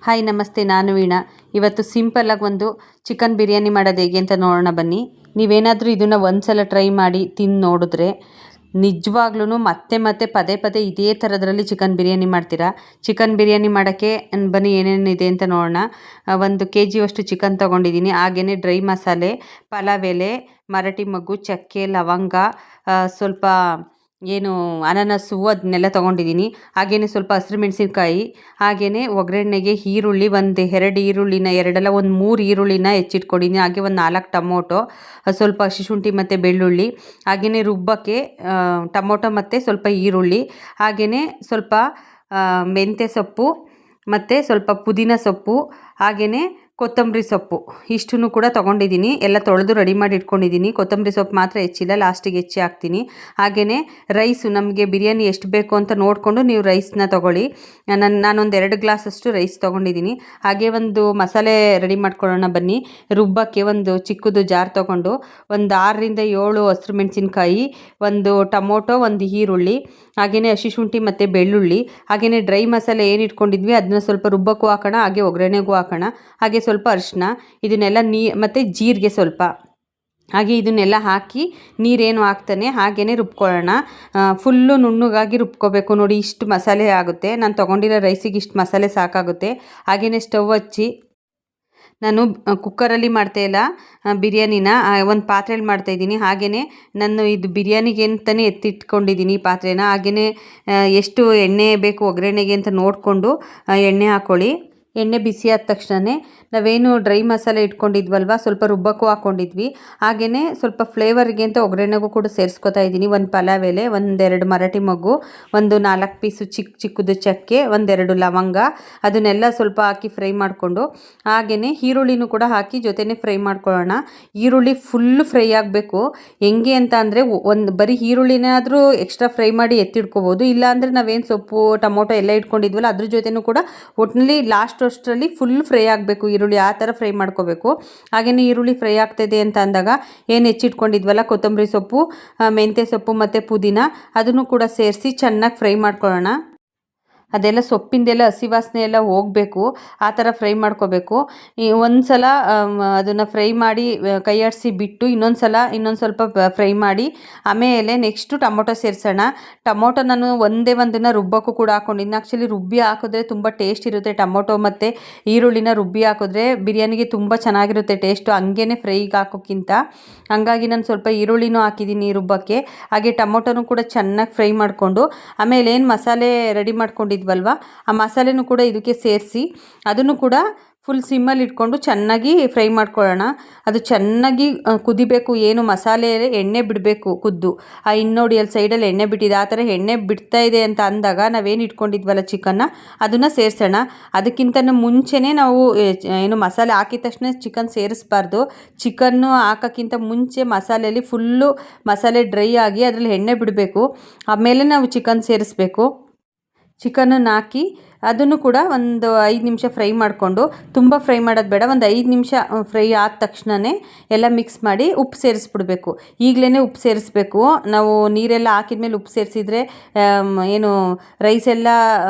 Hi ನಮಸ್ತೆ, ನಾನು ವೀಣಾ. ಇವತ್ತು ಸಿಂಪಲ್ಲಾಗಿ ಒಂದು ಚಿಕನ್ ಬಿರಿಯಾನಿ ಮಾಡೋದು ಹೇಗೆ ಅಂತ ನೋಡೋಣ ಬನ್ನಿ. ನೀವೇನಾದರೂ ಇದನ್ನು ಒಂದು ಸಲ ಟ್ರೈ ಮಾಡಿ ತಿಂದು ನೋಡಿದ್ರೆ ನಿಜವಾಗ್ಲೂ ಮತ್ತೆ ಪದೇ ಪದೇ ಇದೇ ಥರದ್ರಲ್ಲಿ ಚಿಕನ್ ಬಿರಿಯಾನಿ ಮಾಡ್ತೀರಾ. ಚಿಕನ್ ಬಿರಿಯಾನಿ ಮಾಡೋಕ್ಕೆ ಬನ್ನಿ ಏನೇನಿದೆ ಅಂತ ನೋಡೋಣ. 1 kg ಅಷ್ಟು ಚಿಕನ್ ತೊಗೊಂಡಿದ್ದೀನಿ. ಹಾಗೆಯೇ ಡ್ರೈ ಮಸಾಲೆ, ಪಲಾವ್ ಎಲೆ, ಮರಾಠಿ ಮೊಗ್ಗು, ಚಕ್ಕೆ, ಲವಂಗ, ಸ್ವಲ್ಪ ಅನಾನಸು ಅದನ್ನೆಲ್ಲ ತೊಗೊಂಡಿದ್ದೀನಿ. ಹಾಗೆಯೇ ಸ್ವಲ್ಪ ಹಸಿರು ಮೆಣಸಿನ್ಕಾಯಿ, ಹಾಗೆಯೇ ಒಗ್ಗರಣೆಗೆ ಈರುಳ್ಳಿ, 2 ಈರುಳ್ಳಿನ, 3 ಈರುಳ್ಳಿನ ಹೆಚ್ಚಿಟ್ಕೊಂಡಿದ್ದೀನಿ. ಹಾಗೆ 4 ಟೊಮೊಟೊ, ಸ್ವಲ್ಪ ಹಸಿ ಶುಂಠಿ ಮತ್ತು ಬೆಳ್ಳುಳ್ಳಿ, ಹಾಗೆಯೇ ರುಬ್ಬಕ್ಕೆ ಟೊಮೊಟೊ ಮತ್ತು ಸ್ವಲ್ಪ ಈರುಳ್ಳಿ, ಹಾಗೆಯೇ ಸ್ವಲ್ಪ ಮೆಂತ್ಯ ಸೊಪ್ಪು ಮತ್ತು ಸ್ವಲ್ಪ ಪುದೀನ ಸೊಪ್ಪು, ಹಾಗೆಯೇ ಕೊತ್ತಂಬರಿ ಸೊಪ್ಪು, ಇಷ್ಟನ್ನು ಕೂಡ ತೊಗೊಂಡಿದ್ದೀನಿ. ಎಲ್ಲ ತೊಳೆದು ರೆಡಿ ಮಾಡಿ ಇಟ್ಕೊಂಡಿದ್ದೀನಿ. ಕೊತ್ತಂಬರಿ ಸೊಪ್ಪು ಮಾತ್ರ ಹೆಚ್ಚಿಲ್ಲ, ಲಾಸ್ಟಿಗೆ ಹೆಚ್ಚಿ ಹಾಕ್ತೀನಿ. ಹಾಗೆಯೇ ರೈಸು ನಮಗೆ ಬಿರಿಯಾನಿ ಎಷ್ಟು ಬೇಕು ಅಂತ ನೋಡಿಕೊಂಡು ನೀವು ರೈಸನ್ನ ತೊಗೊಳ್ಳಿ. ನಾನೊಂದು 2 ಗ್ಲಾಸಷ್ಟು ರೈಸ್ ತೊಗೊಂಡಿದ್ದೀನಿ. ಹಾಗೆ ಒಂದು ಮಸಾಲೆ ರೆಡಿ ಮಾಡ್ಕೊಳ್ಳೋಣ ಬನ್ನಿ. ರುಬ್ಬಕ್ಕೆ ಒಂದು ಚಿಕ್ಕದು ಜಾರ್ ತೊಗೊಂಡು 6 ರಿಂದ 7 ಹಸಿರು ಮೆಣಸಿನ್ಕಾಯಿ, 1 ಟೊಮೊಟೊ, 1 ಈರುಳ್ಳಿ, ಹಾಗೆಯೇ ಹಸಿ ಶುಂಠಿ ಮತ್ತು ಬೆಳ್ಳುಳ್ಳಿ, ಹಾಗೆಯೇ ಡ್ರೈ ಮಸಾಲೆ ಏನು ಇಟ್ಕೊಂಡಿದ್ವಿ ಅದನ್ನ ಸ್ವಲ್ಪ ರುಬ್ಬಕ್ಕೂ ಹಾಕೋಣ, ಹಾಗೆ ಒಗ್ಗರಣೆಗೂ ಹಾಕೋಣ. ಹಾಗೆ ಸ್ವಲ್ಪ ಅರಿಶಿನ, ಇದನ್ನೆಲ್ಲ ಮತ್ತು ಜೀರಿಗೆ ಸ್ವಲ್ಪ, ಹಾಗೆ ಇದನ್ನೆಲ್ಲ ಹಾಕಿ ನೀರೇನು ಹಾಕ್ತಾನೆ ಹಾಗೆಯೇ ರುಬ್ಕೊಳ್ಳೋಣ. ಫುಲ್ಲು ನುಣ್ಣಗಾಗಿ ರುಬ್ಕೋಬೇಕು. ನೋಡಿ, ಇಷ್ಟು ಮಸಾಲೆ ಆಗುತ್ತೆ. ನಾನು ತೊಗೊಂಡಿರೋ ರೈಸಿಗೆ ಇಷ್ಟು ಮಸಾಲೆ ಸಾಕಾಗುತ್ತೆ. ಹಾಗೆಯೇ ಸ್ಟವ್ ಹಚ್ಚಿ, ನಾನು ಕುಕ್ಕರಲ್ಲಿ ಮಾಡ್ತಾಯಿಲ್ಲ ಬಿರಿಯಾನಿನ, ಒಂದು ಪಾತ್ರೆಯಲ್ಲಿ ಮಾಡ್ತಾಯಿದ್ದೀನಿ. ಹಾಗೆಯೇ ನಾನು ಇದು ಬಿರಿಯಾನಿಗೆ ಅಂತಲೇ ಎತ್ತಿಟ್ಕೊಂಡಿದ್ದೀನಿ ಪಾತ್ರೆನ. ಹಾಗೆಯೇ ಎಷ್ಟು ಎಣ್ಣೆ ಬೇಕು ಒಗ್ಗರಣೆಗೆ ಅಂತ ನೋಡಿಕೊಂಡು ಎಣ್ಣೆ ಹಾಕ್ಕೊಳ್ಳಿ. ಎಣ್ಣೆ ಬಿಸಿ ಆದ ತಕ್ಷಣವೇ ನಾವೇನು ಡ್ರೈ ಮಸಾಲೆ ಇಟ್ಕೊಂಡಿದ್ವಲ್ವ, ಸ್ವಲ್ಪ ರುಬ್ಬಕ್ಕೂ ಹಾಕ್ಕೊಂಡಿದ್ವಿ. ಹಾಗೆಯೇ ಸ್ವಲ್ಪ ಫ್ಲೇವರ್ಗೆ ಅಂತ ಒಗ್ಗರಣೆಗೂ ಕೂಡ ಸೇರಿಸ್ಕೊತಾ ಇದ್ದೀನಿ. 1 ಪಲಾವ್ ಎಲೆ, 2 ಮರಾಠಿ ಮೊಗ್ಗು, 4 ಪೀಸು ಚಿಕ್ಕದು ಚಕ್ಕೆ, 2 ಲವಂಗ, ಅದನ್ನೆಲ್ಲ ಸ್ವಲ್ಪ ಹಾಕಿ ಫ್ರೈ ಮಾಡಿಕೊಂಡು, ಹಾಗೆಯೇ ಈರುಳ್ಳಿನೂ ಕೂಡ ಹಾಕಿ ಜೊತೆನೇ ಫ್ರೈ ಮಾಡ್ಕೊಳ್ಳೋಣ. ಈರುಳ್ಳಿ ಫುಲ್ಲು ಫ್ರೈ ಆಗಬೇಕು. ಹೆಂಗೆ ಅಂತ ಅಂದರೆ, ಬರೀ ಈರುಳ್ಳಿನಾದರೂ ಎಕ್ಸ್ಟ್ರಾ ಫ್ರೈ ಮಾಡಿ ಎತ್ತಿಡ್ಕೋಬೋದು. ಇಲ್ಲಾಂದರೆ ನಾವೇನು ಸೊಪ್ಪು ಟೊಮೊಟೊ ಎಲ್ಲ ಇಟ್ಕೊಂಡಿದ್ವಲ್ಲ ಅದ್ರ ಜೊತೆನೂ ಕೂಡ ಒಟ್ಟಿನಲ್ಲಿ ಲಾಸ್ಟ್ ಅಷ್ಟರಲ್ಲಿ ಫುಲ್ ಫ್ರೈ ಆಗಬೇಕು ಈರುಳ್ಳಿ, ಆ ಥರ ಫ್ರೈ ಮಾಡ್ಕೋಬೇಕು. ಹಾಗೆಯೇ ಈರುಳ್ಳಿ ಫ್ರೈ ಆಗ್ತಾಯಿದೆ ಅಂತ ಅಂದಾಗ ಏನು ಹೆಚ್ಚಿಟ್ಕೊಂಡಿದ್ವಲ್ಲ ಕೊತ್ತಂಬರಿ ಸೊಪ್ಪು, ಮೆಂತ್ಯ ಸೊಪ್ಪು ಮತ್ತು ಪುದೀನ, ಅದನ್ನು ಕೂಡ ಸೇರಿಸಿ ಚೆನ್ನಾಗಿ ಫ್ರೈ ಮಾಡ್ಕೊಳ್ಳೋಣ. ಅದೆಲ್ಲ ಸೊಪ್ಪಿಂದೆಲ್ಲ ಹಸಿ ವಾಸನೆ ಎಲ್ಲ ಹೋಗಬೇಕು, ಆ ಥರ ಫ್ರೈ ಮಾಡ್ಕೋಬೇಕು. ಒಂದು ಸಲ ಅದನ್ನು ಫ್ರೈ ಮಾಡಿ ಕೈ ಆಡಿಸಿ ಬಿಟ್ಟು ಇನ್ನೊಂದು ಸ್ವಲ್ಪ ಫ್ರೈ ಮಾಡಿ ಆಮೇಲೆ ನೆಕ್ಸ್ಟು ಟೊಮೊಟೊ ಸೇರಿಸೋಣ. ಟೊಮೊಟೊ ನಾನು ಒಂದನ್ನು ರುಬ್ಬಕ್ಕೂ ಕೂಡ ಹಾಕ್ಕೊಂಡಿದ್ದೀನಿ. ಆ್ಯಕ್ಚುಲಿ ರುಬ್ಬಿ ಹಾಕಿದ್ರೆ ತುಂಬ ಟೇಸ್ಟ್ ಇರುತ್ತೆ. ಟೊಮೊಟೊ ಮತ್ತು ಈರುಳ್ಳಿನ ರುಬ್ಬಿ ಹಾಕಿದ್ರೆ ಬಿರಿಯಾನಿಗೆ ತುಂಬ ಚೆನ್ನಾಗಿರುತ್ತೆ ಟೇಸ್ಟು, ಹಂಗೇ ಫ್ರೈಗೆ ಹಾಕೋಕ್ಕಿಂತ. ಹಾಗಾಗಿ ನಾನು ಸ್ವಲ್ಪ ಈರುಳ್ಳಿನೂ ಹಾಕಿದ್ದೀನಿ ರುಬ್ಬಕ್ಕೆ. ಹಾಗೆ ಟೊಮೊಟೊನೂ ಕೂಡ ಚೆನ್ನಾಗಿ ಫ್ರೈ ಮಾಡಿಕೊಂಡು ಆಮೇಲೆ ಏನು ಮಸಾಲೆ ರೆಡಿ ಮಾಡ್ಕೊಂಡಿದ್ವಲ್ವ ಆ ಮಸಾಲೆನೂ ಕೂಡ ಇದಕ್ಕೆ ಸೇರಿಸಿ ಅದನ್ನು ಕೂಡ ಫುಲ್ ಸಿಮ್ಮಲ್ಲಿ ಇಟ್ಕೊಂಡು ಚೆನ್ನಾಗಿ ಫ್ರೈ ಮಾಡ್ಕೊಳ್ಳೋಣ. ಅದು ಚೆನ್ನಾಗಿ ಕುದಿಬೇಕು. ಏನು ಮಸಾಲೆ ಎಣ್ಣೆ ಬಿಡಬೇಕು ಕುದ್ದು. ನೋಡಿ ಅಲ್ಲಿ ಸೈಡಲ್ಲಿ ಎಣ್ಣೆ ಬಿಟ್ಟಿದೆ. ಆ ಥರ ಎಣ್ಣೆ ಬಿಡ್ತಾ ಇದೆ ಅಂತ ಅಂದಾಗ ನಾವೇನು ಇಟ್ಕೊಂಡಿದ್ವಲ್ಲ ಚಿಕನ್ನ ಅದನ್ನು ಸೇರಿಸೋಣ. ಅದಕ್ಕಿಂತ ಮುಂಚೆನೇ ನಾವು ಮಸಾಲೆ ಹಾಕಿದ ತಕ್ಷಣ ಚಿಕನ್ ಸೇರಿಸಬಾರ್ದು. ಚಿಕನ್ನು ಹಾಕೋಕ್ಕಿಂತ ಮುಂಚೆ ಮಸಾಲೆಯಲ್ಲಿ ಫುಲ್ಲು ಮಸಾಲೆ ಡ್ರೈ ಆಗಿ ಅದರಲ್ಲಿ ಎಣ್ಣೆ ಬಿಡಬೇಕು. ಆಮೇಲೆ ನಾವು ಚಿಕನ್ ಸೇರಿಸ್ಬೇಕು. ಚಿಕನನ್ನು ಹಾಕಿ ಅದನ್ನು ಕೂಡ ಒಂದು 5 ನಿಮಿಷ ಫ್ರೈ ಮಾಡಿಕೊಂಡು, ತುಂಬ ಫ್ರೈ ಮಾಡೋದು ಬೇಡ, ಒಂದು 5 ನಿಮಿಷ ಫ್ರೈ ಆದ ತಕ್ಷಣವೇ ಎಲ್ಲ ಮಿಕ್ಸ್ ಮಾಡಿ ಉಪ್ಪು ಸೇರಿಸ್ಬಿಡ್ಬೇಕು. ಈಗಲೇ ಉಪ್ಪು ಸೇರಿಸ್ಬೇಕು. ನಾವು ನೀರೆಲ್ಲ ಹಾಕಿದ್ಮೇಲೆ ಉಪ್ಪು ಸೇರಿಸಿದ್ರೆ ರೈಸ್ ಎಲ್ಲ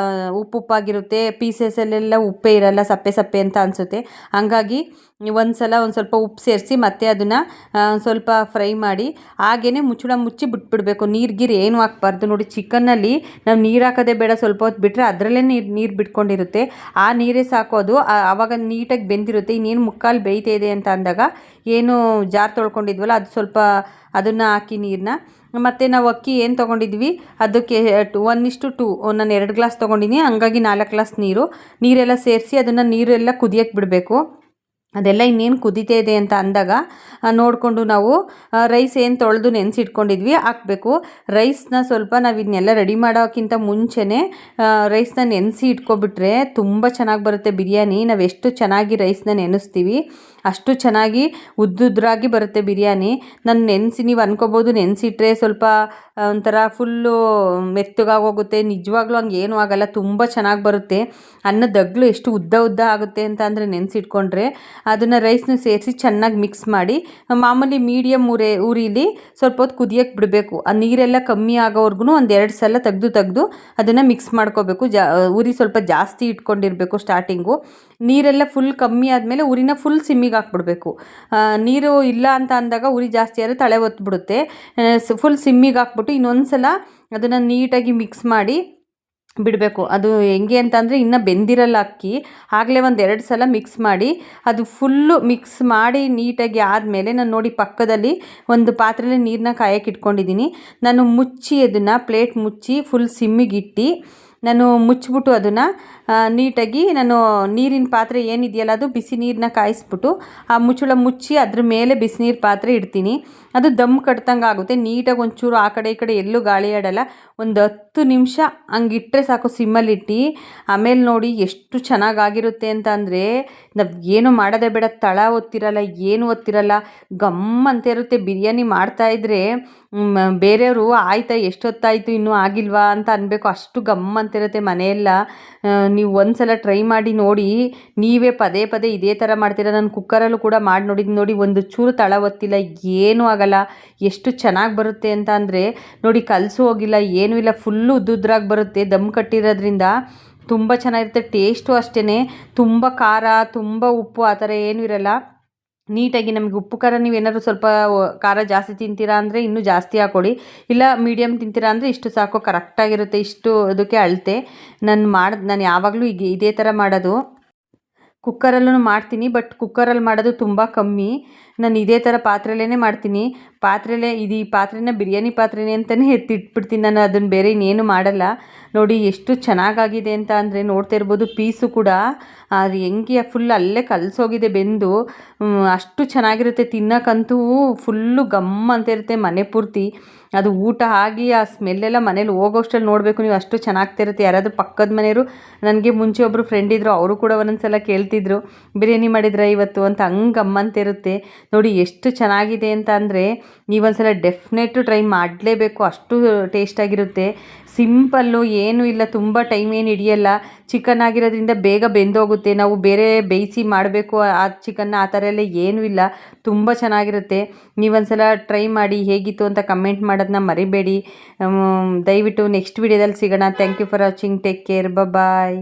ಉಪ್ಪಾಗಿರುತ್ತೆ, ಪೀಸಸಲ್ಲೆಲ್ಲ ಉಪ್ಪೇ ಇರಲ್ಲ, ಸಪ್ಪೆ ಅಂತ ಅನಿಸುತ್ತೆ. ಹಾಗಾಗಿ ಒಂದು ಸ್ವಲ್ಪ ಉಪ್ಪು ಸೇರಿಸಿ ಮತ್ತೆ ಅದನ್ನು ಸ್ವಲ್ಪ ಫ್ರೈ ಮಾಡಿ ಹಾಗೆಯೇ ಮುಚ್ಚಿ ಬಿಟ್ಬಿಡಬೇಕು. ನೀರು ಏನು ಹಾಕ್ಬಾರ್ದು. ನೋಡಿ, ಚಿಕನ್ನಲ್ಲಿ ನಾವು ನೀರು ಹಾಕೋದೇ ಬೇಡ. ಸ್ವಲ್ಪ ಹೊತ್ತು ಬಿಟ್ಟರೆ ಅದರಲ್ಲೇ ನೀರು ಬಿಟ್ಕೊಂಡಿರುತ್ತೆ. ಆ ನೀರೇ ಸಾಕು. ಅದು ಆವಾಗ ನೀಟಾಗಿ ಬೆಂದಿರುತ್ತೆ. ಇನ್ನೇನು ಮುಕ್ಕಾಲು ಬೇಯ್ತಾ ಇದೆ ಅಂತ ಅಂದಾಗ ಏನು ಜಾರ್ ತೊಳ್ಕೊಂಡಿದ್ವಲ್ಲ ಅದು ಸ್ವಲ್ಪ ಅದನ್ನು ಹಾಕಿ ನೀರನ್ನ, ಮತ್ತು ನಾವು ಅಕ್ಕಿ ಏನು ತೊಗೊಂಡಿದ್ವಿ ಅದಕ್ಕೆ 1:2 ನಾನು 2 ಗ್ಲಾಸ್ ತೊಗೊಂಡಿದ್ದೀನಿ. ಹಂಗಾಗಿ 4 ಗ್ಲಾಸ್ ನೀರೆಲ್ಲ ಸೇರಿಸಿ ಅದನ್ನು ನೀರೆಲ್ಲ ಕುದಿಯೋಕ್ಕೆ ಬಿಡಬೇಕು. ಅದೆಲ್ಲ ಇನ್ನೇನು ಕುದೀತಾ ಇದೆ ಅಂತ ಅಂದಾಗ ನೋಡಿಕೊಂಡು ನಾವು ರೈಸ್ ಏನು ತೊಳೆದು ನೆನೆಸಿಟ್ಕೊಂಡಿದ್ವಿ ಹಾಕಬೇಕು. ರೈಸ್ನ ಸ್ವಲ್ಪ ನಾವು ಇದನ್ನೆಲ್ಲ ರೆಡಿ ಮಾಡೋಕ್ಕಿಂತ ಮುಂಚೆನೇ ರೈಸ್ನ ನೆನೆಸಿ ಇಟ್ಕೊಬಿಟ್ರೆ ತುಂಬ ಚೆನ್ನಾಗಿ ಬರುತ್ತೆ ಬಿರಿಯಾನಿ. ನಾವು ಎಷ್ಟು ಚೆನ್ನಾಗಿ ರೈಸ್ನ ನೆನೆಸ್ತೀವಿ ಅಷ್ಟು ಚೆನ್ನಾಗಿ ಉದ್ದುದ್ರಾಗಿ ಬರುತ್ತೆ ಬಿರಿಯಾನಿ. ನಾನು ನೀವು ಅನ್ಕೋಬೋದು ನೆನೆಸಿಟ್ರೆ ಸ್ವಲ್ಪ ಒಂಥರ ಫುಲ್ಲು ಮೆತ್ತಗಾಗೋಗುತ್ತೆ. ನಿಜವಾಗ್ಲೂ ಹಂಗೆ ಏನೂ ಆಗೋಲ್ಲ, ತುಂಬ ಚೆನ್ನಾಗಿ ಬರುತ್ತೆ. ಅನ್ನದ ಅಗ್ಲು ಎಷ್ಟು ಉದ್ದ ಆಗುತ್ತೆ ಅಂತ ಅಂದರೆ ನೆನೆಸಿಟ್ಕೊಂಡ್ರೆ. ಅದನ್ನು ರೈಸ್ನ ಸೇರಿಸಿ ಚೆನ್ನಾಗಿ ಮಿಕ್ಸ್ ಮಾಡಿ ಮಾಮೂಲಿ ಮೀಡಿಯಮ್ ಉರಿಲಿ ಸ್ವಲ್ಪ ಹೊತ್ತು ಕುದಿಯೋಕ್ಕೆ ಬಿಡಬೇಕು. ಆ ನೀರೆಲ್ಲ ಕಮ್ಮಿ ಆಗೋವರೆಗೂ ಒಂದು 2 ಸಲ ತೆಗೆದು ಅದನ್ನು ಮಿಕ್ಸ್ ಮಾಡ್ಕೋಬೇಕು. ಉರಿ ಸ್ವಲ್ಪ ಜಾಸ್ತಿ ಇಟ್ಕೊಂಡಿರಬೇಕು ಸ್ಟಾರ್ಟಿಂಗು. ನೀರೆಲ್ಲ ಫುಲ್ ಕಮ್ಮಿ ಆದಮೇಲೆ ಉರಿನ ಫುಲ್ ಸಿಮ್ಮಿಗೆ ಹಾಕ್ಬಿಡ್ಬೇಕು. ನೀರು ಇಲ್ಲ ಅಂತ ಅಂದಾಗ ಉರಿ ಜಾಸ್ತಿ ಆದರೆ ತಳೆ ಒತ್ತಿಬಿಡುತ್ತೆ. ಫುಲ್ ಸಿಮ್ಮಿಗೆ ಹಾಕ್ಬಿಟ್ಟು ಇನ್ನೊಂದು ಸಲ ಅದನ್ನು ನೀಟಾಗಿ ಮಿಕ್ಸ್ ಮಾಡಿ ಬಿಡಬೇಕು. ಅದು ಹೆಂಗೆ ಅಂತಂದರೆ ಇನ್ನೂ ಬೆಂದಿರಲ್ಲ ಅಕ್ಕಿ, ಆಗಲೇ ಒಂದು 2 ಸಲ ಮಿಕ್ಸ್ ಮಾಡಿ ಅದು ಫುಲ್ಲು ಮಿಕ್ಸ್ ಮಾಡಿ ನೀಟಾಗಿ ಆದಮೇಲೆ ನಾನು ನೋಡಿ ಪಕ್ಕದಲ್ಲಿ ಒಂದು ಪಾತ್ರೆಯಲ್ಲಿ ನೀರನ್ನ ಕಾಯಕ್ಕೆ ಇಟ್ಕೊಂಡಿದ್ದೀನಿ. ನಾನು ಮುಚ್ಚಿ ಅದನ್ನು ಪ್ಲೇಟ್ ಮುಚ್ಚಿ ಫುಲ್ ಸಿಮ್ಮಿಗೆ ಇಟ್ಟು ನಾನು ಮುಚ್ಚಿಬಿಟ್ಟು ಅದನ್ನು ನೀಟಾಗಿ ನಾನು ನೀರಿನ ಪಾತ್ರೆ ಏನಿದೆಯಲ್ಲ ಅದು ಬಿಸಿ ನೀರನ್ನ ಕಾಯಿಸ್ಬಿಟ್ಟು ಆ ಮುಚ್ಚಳ ಮುಚ್ಚಿ ಅದ್ರ ಮೇಲೆ ಬಿಸಿನೀರು ಪಾತ್ರೆ ಇಡ್ತೀನಿ. ಅದು ದಮ್ ಕಟ್ದಂಗೆ ಆಗುತ್ತೆ. ನೀಟಾಗಿ ಒಂಚೂರು ಆ ಕಡೆ ಈ ಕಡೆ ಎಲ್ಲೂ ಗಾಳಿ ಆಡಲ್ಲ. ಒಂದು 10 ನಿಮಿಷ ಹಂಗಿಟ್ರೆ ಸಾಕು ಸಿಮ್ಮಲ್ಲಿಟ್ಟು. ಆಮೇಲೆ ನೋಡಿ ಎಷ್ಟು ಚೆನ್ನಾಗಾಗಿರುತ್ತೆ ಅಂತ ಅಂದರೆ ನಾವು ಏನು ಮಾಡೋದೇ ಬೇಡ, ತಳ ಒತ್ತಿರಲ್ಲ, ಏನು ಒತ್ತಿರಲ್ಲ, ಗಮ್ ಅಂತ ಇರುತ್ತೆ. ಬಿರಿಯಾನಿ ಮಾಡ್ತಾಯಿದ್ರೆ ಬೇರೆಯವರು ಆಯ್ತಾ ಎಷ್ಟೊತ್ತಾಯಿತು ಇನ್ನೂ ಆಗಿಲ್ವಾ ಅಂತ ಅನ್ಬೇಕು, ಅಷ್ಟು ಗಮ್ ಅಂತಿರುತ್ತೆ ಮನೆಯೆಲ್ಲ. ನೀವು ಒಂದು ಸಲ ಟ್ರೈ ಮಾಡಿ ನೋಡಿ. ನೀವೇ ಪದೇ ಪದೇ ಇದೇ ಥರ ಮಾಡ್ತೀರಾ. ನಾನು ಕುಕ್ಕರಲ್ಲೂ ಕೂಡ ಮಾಡಿ ನೋಡಿದ್ದೀನಿ ನೋಡಿ, ಒಂದು ಚೂರು ತಳ ಒತ್ತಿಲ್ಲ, ಏನೂ ಆಗಲ್ಲ. ಎಷ್ಟು ಚೆನ್ನಾಗಿ ಬರುತ್ತೆ ಅಂತ ಅಂದರೆ ನೋಡಿ, ಕಲಸು ಹೋಗಿಲ್ಲ, ಏನೂ ಇಲ್ಲ, ಫುಲ್ಲು ಉದ್ದುದ್ರಾಗಿ ಬರುತ್ತೆ. ದಮ್ ಕಟ್ಟಿರೋದ್ರಿಂದ ತುಂಬ ಚೆನ್ನಾಗಿರುತ್ತೆ. ಟೇಸ್ಟು ಅಷ್ಟೇ, ತುಂಬ ಖಾರ ತುಂಬ ಉಪ್ಪು ಆ ಥರ ಏನೂ ಇರಲ್ಲ. ನೀಟಾಗಿ ನಮಗೆ ಉಪ್ಪು ಖಾರ ನೀವೇನಾದ್ರು ಸ್ವಲ್ಪ ಖಾರ ಜಾಸ್ತಿ ತಿಂತೀರಾ ಅಂದರೆ ಇನ್ನೂ ಜಾಸ್ತಿ ಹಾಕ್ಕೊಡಿ, ಇಲ್ಲ ಮೀಡಿಯಮ್ ತಿಂತೀರಾ ಅಂದರೆ ಇಷ್ಟು ಸಾಕು, ಕರೆಕ್ಟಾಗಿರುತ್ತೆ. ಇಷ್ಟು ಅದಕ್ಕೆ ಅಳತೆ. ನಾನು ಯಾವಾಗಲೂ ಇದೇ ಥರ ಮಾಡೋದು. ಕುಕ್ಕರಲ್ಲೂ ಮಾಡ್ತೀನಿ, ಬಟ್ ಕುಕ್ಕರಲ್ಲಿ ಮಾಡೋದು ತುಂಬ ಕಮ್ಮಿ. ನಾನು ಇದೇ ಥರ ಪಾತ್ರೆಯಲ್ಲೇ ಮಾಡ್ತೀನಿ. ಈ ಪಾತ್ರೆನ ಬಿರಿಯಾನಿ ಪಾತ್ರೆನೇ ಅಂತಲೇ ಎತ್ತಿಟ್ಬಿಡ್ತೀನಿ ನಾನು. ಅದನ್ನು ಬೇರೆ ಇನ್ನೇನು ಮಾಡಲ್ಲ. ನೋಡಿ ಎಷ್ಟು ಚೆನ್ನಾಗಾಗಿದೆ ಅಂತ ಅಂದರೆ ನೋಡ್ತಾ ಇರ್ಬೋದು. ಪೀಸು ಕೂಡ ಅದು ಹೆಂಗೆ ಫುಲ್ ಅಲ್ಲೇ ಕಲಸೋಗಿದೆ ಬೆಂದು. ಅಷ್ಟು ಚೆನ್ನಾಗಿರುತ್ತೆ ತಿನ್ನೋಕ್ಕಂತೂ. ಫುಲ್ಲು ಗಮ್ ಅಂತ ಇರುತ್ತೆ ಮನೆ ಪೂರ್ತಿ. ಅದು ಊಟ ಆಗಿ ಆ ಸ್ಮೆಲ್ಲೆಲ್ಲ ಮನೇಲಿ ಹೋಗೋಷ್ಟರಲ್ಲಿ ನೋಡಬೇಕು ನೀವು, ಅಷ್ಟು ಚೆನ್ನಾಗ್ತಿರುತ್ತೆ. ಯಾರಾದರೂ ಪಕ್ಕದ ಮನೆಯವರು, ನನಗೆ ಮುಂಚೆ ಒಬ್ಬರು ಫ್ರೆಂಡ್ ಇದ್ದರು, ಅವರು ಕೂಡ ಒಂದೊಂದು ಸಲ ಕೇಳ್ತಿದ್ರು ಬಿರಿಯಾನಿ ಮಾಡಿದ್ರೆ ಇವತ್ತು ಅಂತ. ಹಂಗೆ ಗಮ್ಮಂತಿರುತ್ತೆ ನೋಡಿ. ಎಷ್ಟು ಚೆನ್ನಾಗಿದೆ ಅಂತ ಅಂದರೆ ನೀವೊಂದು ಸಲ ಡೆಫಿನೆಟ್ಟು ಟ್ರೈ ಮಾಡಲೇಬೇಕು, ಅಷ್ಟು ಟೇಸ್ಟಾಗಿರುತ್ತೆ. ಸಿಂಪಲ್ಲು, ಏನೂ ಇಲ್ಲ, ತುಂಬ ಟೈಮ್ ಏನು ಹಿಡಿಯಲ್ಲ. ಚಿಕನ್ ಆಗಿರೋದ್ರಿಂದ ಬೇಗ ಬೆಂದೋಗುತ್ತೆ. ನಾವು ಬೇರೆ ಬೇಯಿಸಿ ಮಾಡಬೇಕು ಆ ಚಿಕನ್ನ, ಆ ಥರ ಎಲ್ಲ ಏನೂ ಇಲ್ಲ. ತುಂಬ ಚೆನ್ನಾಗಿರುತ್ತೆ. ನೀವೊಂದು ಸಲ ಟ್ರೈ ಮಾಡಿ, ಹೇಗಿತ್ತು ಅಂತ ಕಮೆಂಟ್ ಮಾಡೋದನ್ನ ಮರಿಬೇಡಿ. ದಯವಿಟ್ಟು ನೆಕ್ಸ್ಟ್ ವಿಡಿಯೋದಲ್ಲಿ ಸಿಗೋಣ. Thank you for watching. Take care. Bye.